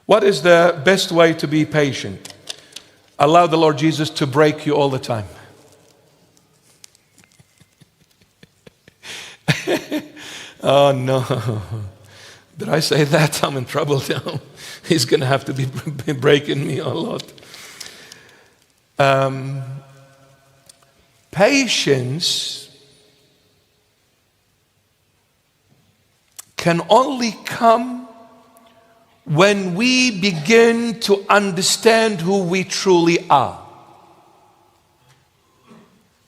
What is the best way to be patient? Allow the Lord Jesus to break you all the time. Oh no. Did I say that? I'm in trouble now. He's going to have to be breaking me a lot. Patience can only come when we begin to understand who we truly are.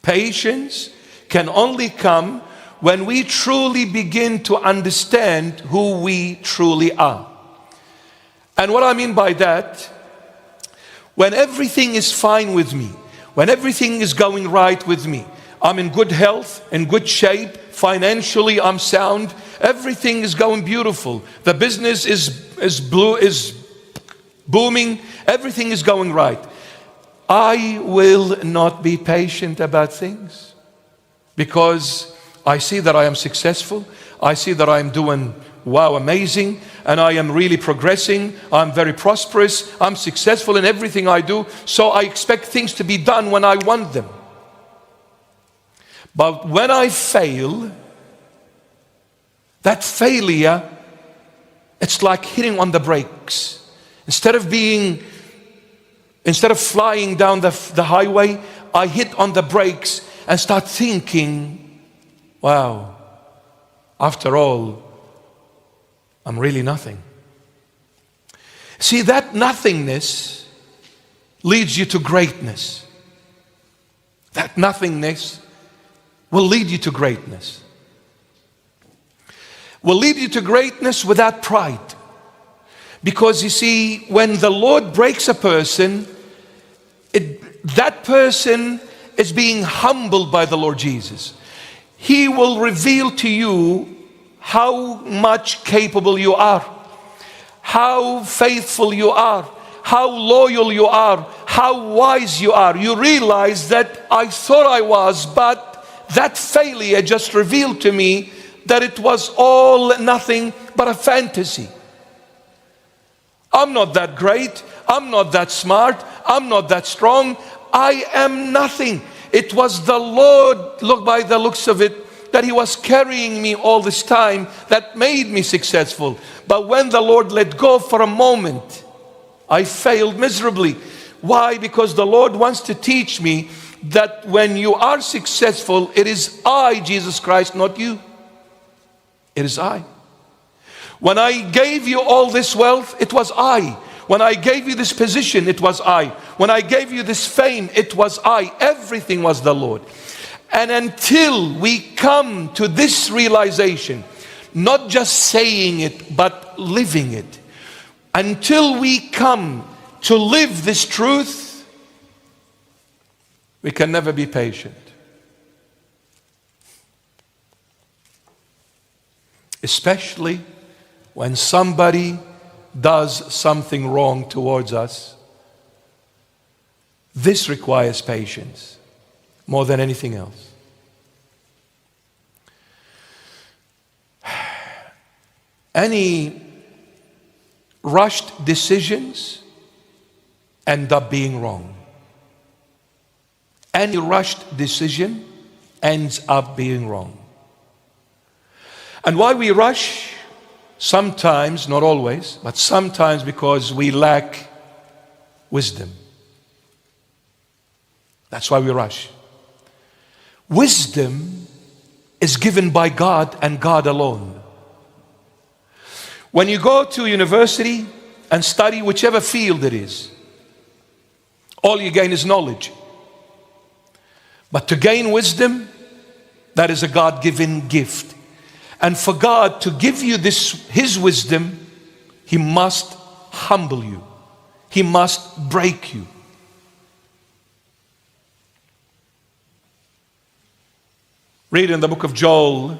Patience can only come when we truly begin to understand who we truly are. And what I mean by that, when everything is fine with me, when everything is going right with me, I'm in good health, in good shape, financially I'm sound, everything is going beautiful, the business is booming, everything is going right, I will not be patient about things, because I see that I am successful, I see that I am doing wow, amazing, and I am really progressing, I'm very prosperous, I'm successful in everything I do, so I expect things to be done when I want them. But when I fail, that failure, it's like hitting on the brakes. Instead of flying down the highway, I hit on the brakes and start thinking, wow, after all, I'm really nothing. See, that nothingness leads you to greatness. That nothingness will lead you to greatness. Will lead you to greatness without pride. Because you see, when the Lord breaks a person, that person is being humbled by the Lord Jesus. He will reveal to you how much capable you are, how faithful you are, how loyal you are, how wise you are. You realize that I thought I was, but that failure just revealed to me that it was all nothing but a fantasy. I'm not that great, I'm not that smart, I'm not that strong, I am nothing. It was the Lord, look by the looks of it, that He was carrying me all this time that made me successful. But when the Lord let go for a moment, I failed miserably. Why? Because the Lord wants to teach me that when you are successful, it is I, Jesus Christ, not you. It is I. When I gave you all this wealth, it was I. When I gave you this position, it was I. When I gave you this fame, it was I. Everything was the Lord. And until we come to this realization, not just saying it, but living it, until we come to live this truth, we can never be patient. Especially when somebody does something wrong towards us. This requires patience more than anything else. Any rushed decisions end up being wrong. Any rushed decision ends up being wrong. And why we rush? Sometimes, not always, but sometimes because we lack wisdom. That's why we rush. Wisdom is given by God and God alone. When you go to university and study whichever field it is, all you gain is knowledge. But to gain wisdom, that is a God-given gift. And for God to give you His wisdom, He must humble you. He must break you. Read in the book of Joel,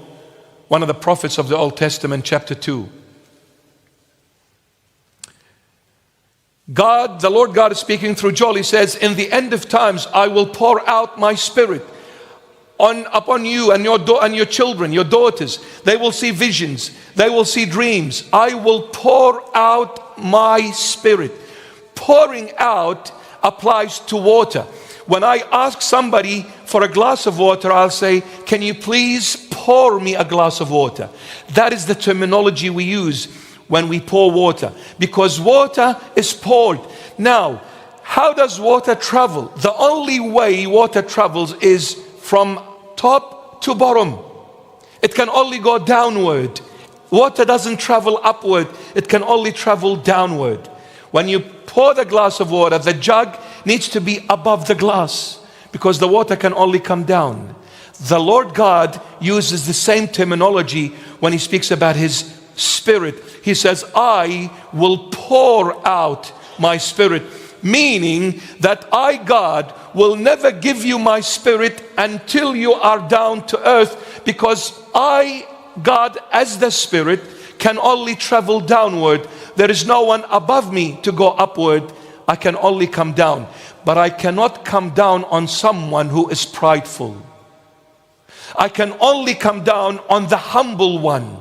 one of the prophets of the Old Testament, chapter 2. God, the Lord God is speaking through Joel. He says, in the end of times, I will pour out my spirit upon you and your children, your daughters. They will see visions. They will see dreams. I will pour out my Spirit. Pouring out applies to water. When I ask somebody for a glass of water, I'll say, can you please pour me a glass of water? That is the terminology we use when we pour water, because water is poured. Now, how does water travel? The only way water travels is from top to bottom. It can only go downward. Water doesn't travel upward. It can only travel downward. When you pour the glass of water, the jug needs to be above the glass, because the water can only come down. The Lord God uses the same terminology when He speaks about His Spirit. He says, I will pour out my Spirit, meaning that I, God, will never give you my Spirit until you are down to earth, because I, God, as the Spirit, can only travel downward. There is no one above me to go upward. I can only come down. But I cannot come down on someone who is prideful. I can only come down on the humble one.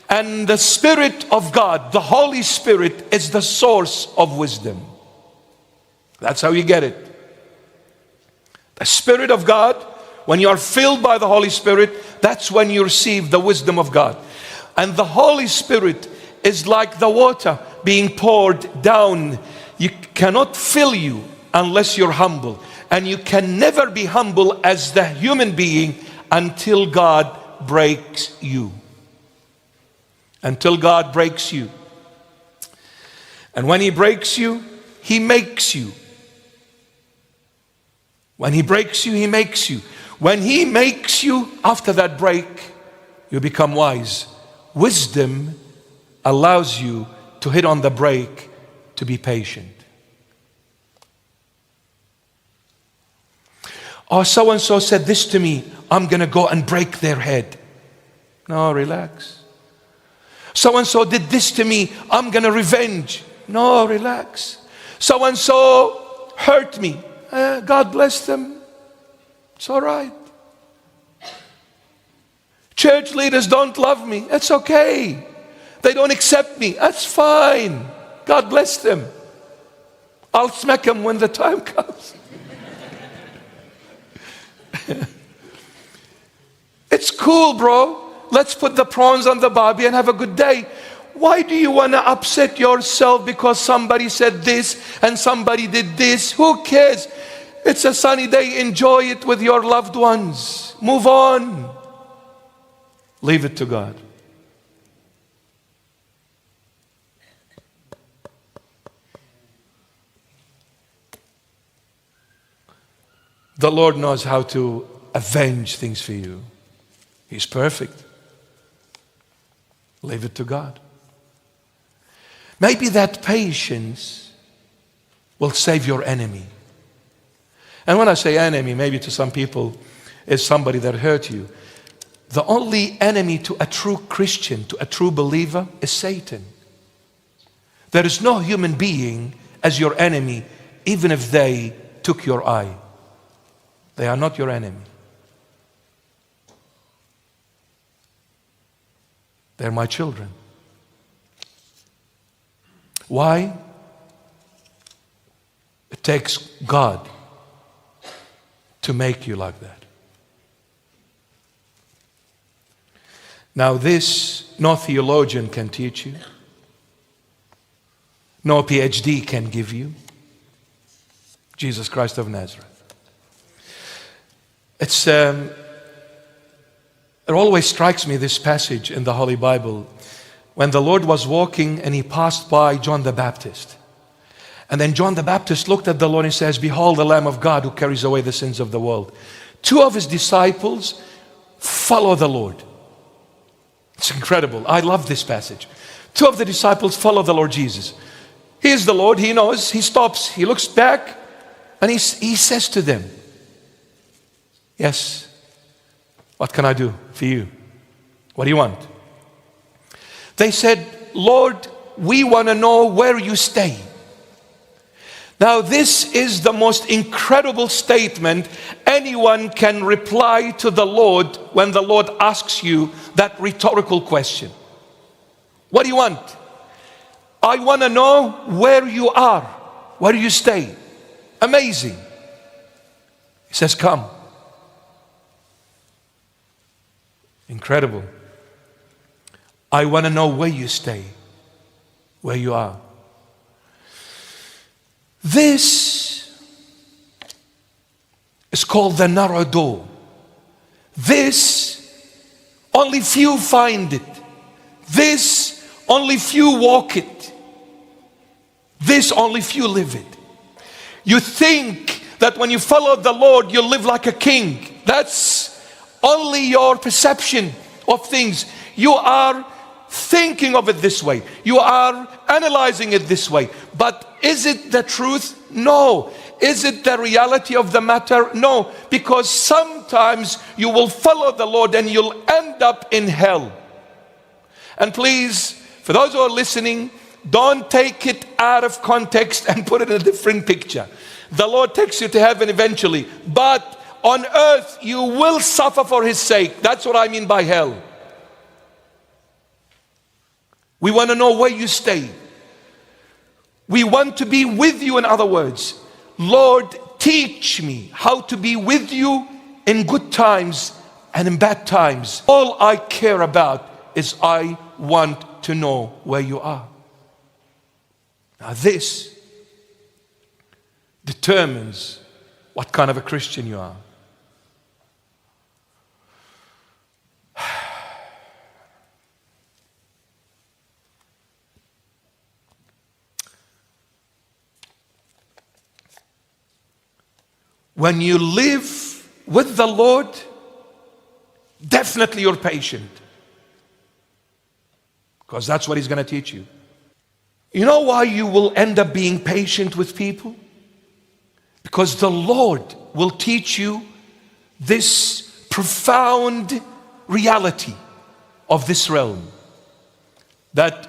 And the Spirit of God, the Holy Spirit, is the source of wisdom. That's how you get it. The Spirit of God, when you are filled by the Holy Spirit, that's when you receive the wisdom of God. And the Holy Spirit is like the water being poured down. You cannot fill you unless you're humble. And you can never be humble as the human being until God breaks you. Until God breaks you. And when He breaks you, He makes you. When He breaks you, He makes you. When He makes you, after that break, you become wise. Wisdom allows you to hit on the brake, to be patient. Oh, so-and-so said this to me, I'm going to go and break their head. No, relax. So-and-so did this to me, I'm going to revenge. No, relax. So-and-so hurt me. God bless them. It's all right. Church leaders don't love me. It's okay. They don't accept me. That's fine. God bless them. I'll smack them when the time comes. It's cool, bro. Let's put the prawns on the barbie and have a good day. Why do you want to upset yourself because somebody said this and somebody did this? Who cares? It's a sunny day. Enjoy it with your loved ones. Move on. Leave it to God. The Lord knows how to avenge things for you. He's perfect. Leave it to God. Maybe that patience will save your enemy. And when I say enemy, maybe to some people, it's somebody that hurt you. The only enemy to a true Christian, to a true believer, is Satan. There is no human being as your enemy, even if they took your eye. They are not your enemy. They're my children. Why? It takes God to make you like that. Now this, no theologian can teach you. No PhD can give you. Jesus Christ of Nazareth. It always strikes me, this passage in the Holy Bible, when the Lord was walking and He passed by John the Baptist. And then John the Baptist looked at the Lord and says, behold the Lamb of God who carries away the sins of the world. Two of His disciples follow the Lord. It's incredible. I love this passage. Two of the disciples follow the Lord Jesus. He is the Lord. He knows. He stops. He looks back and he says to them, yes, what can I do for you? What do you want? They said, Lord, we want to know where you stay. Now, this is the most incredible statement anyone can reply to the Lord when the Lord asks you that rhetorical question. What do you want? I want to know where you are. Where do you stay? Amazing. He says, come. Incredible. I want to know where you stay, where you are. This is called the narrow door. This, only few find it. This, only few walk it. This, only few live it. You think that when you follow the Lord, you live like a king. That's only your perception of things. You are thinking of it this way. You are analyzing it this way. But is it the truth? No. Is it the reality of the matter? No. Because sometimes you will follow the Lord and you'll end up in hell. And please, for those who are listening, don't take it out of context and put it in a different picture. The Lord takes you to heaven eventually. But on earth, you will suffer for His sake. That's what I mean by hell. We want to know where you stay. We want to be with you, in other words. Lord, teach me how to be with you in good times and in bad times. All I care about is I want to know where you are. Now this determines what kind of a Christian you are. When you live with the Lord, definitely you're patient. Because that's what He's going to teach you. You know why you will end up being patient with people? Because the Lord will teach you this profound reality of this realm. That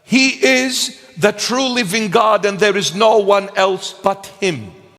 He is the true living God and there is no one else but Him.